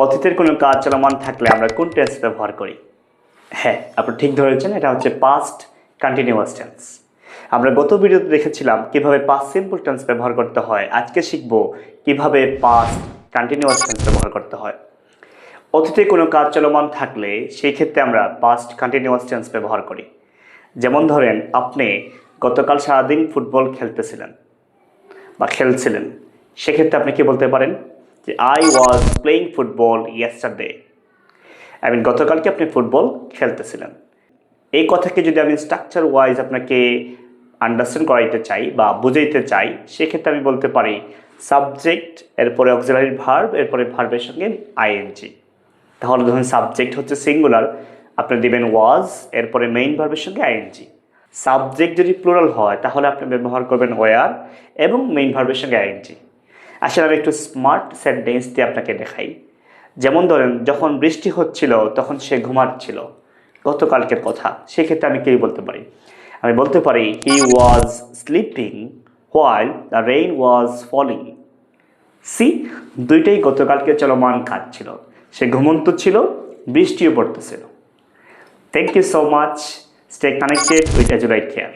অতীতের কোনো কাজ চলমান থাকলে আমরা কোন টেন্স ব্যবহার করি? হ্যাঁ, আপনি ঠিক ধরেছেন, এটা হচ্ছে পাস্ট কন্টিনিউয়াস টেন্স। আমরা গত ভিডিওতে দেখেছিলাম কিভাবে পাস্ট সিম্পল টেন্স ব্যবহার করতে হয়। আজকে শিখব কিভাবে পাস্ট কন্টিনিউয়াস টেন্স ব্যবহার করতে হয়। অতীতে কোনো কাজ চলমান থাকলে সেই ক্ষেত্রে আমরা পাস্ট কন্টিনিউয়াস টেন্স ব্যবহার করি। যেমন ধরেন, আপনি গতকাল সারাদিন ফুটবল খেলতেছিলেন বা খেলছিলেন, সেক্ষেত্রে আপনি কি বলতে পারেন যে I was playing football yesterday. গতকালকে আপনি ফুটবল খেলতেছিলেন। এই কথাকে যদি আমি স্ট্রাকচার ওয়াইজ আপনাকে আন্ডারস্ট্যান্ড করাইতে চাই বা বুঝাইতে চাই, সেক্ষেত্রে আমি বলতে পারি সাবজেক্ট, এরপরে অক্সিলারি ভার্ব, এরপরে ভার্বের সঙ্গে আইএনজি। তাহলে ধরুন সাবজেক্ট হচ্ছে সিঙ্গুলার, আপনি দিবেন ওয়াজ, এরপরে মেইন ভার্বের সঙ্গে আইএনজি। সাবজেক্ট যদি প্লুরাল হয় তাহলে আপনি ব্যবহার করবেন ওয়ার এবং মেইন ভার্বের সঙ্গে আইএনজি। আসলে আমি একটু স্মার্ট সেন্টেন্স দিয়ে আপনাকে দেখাই। যেমন ধরেন, যখন বৃষ্টি হচ্ছিল তখন সে ঘুমাচ্ছিল, গতকালকের কথা। সেক্ষেত্রে আমি কি বলতে পারি? আমি বলতে পারি he was sleeping while the rain was falling. See, দুইটাই গতকালকে চলমান কাজ ছিল। সে ঘুমন্ত ছিল, বৃষ্টিও পড়তেছিল। Thank you so much. Stay connected with EduRight care.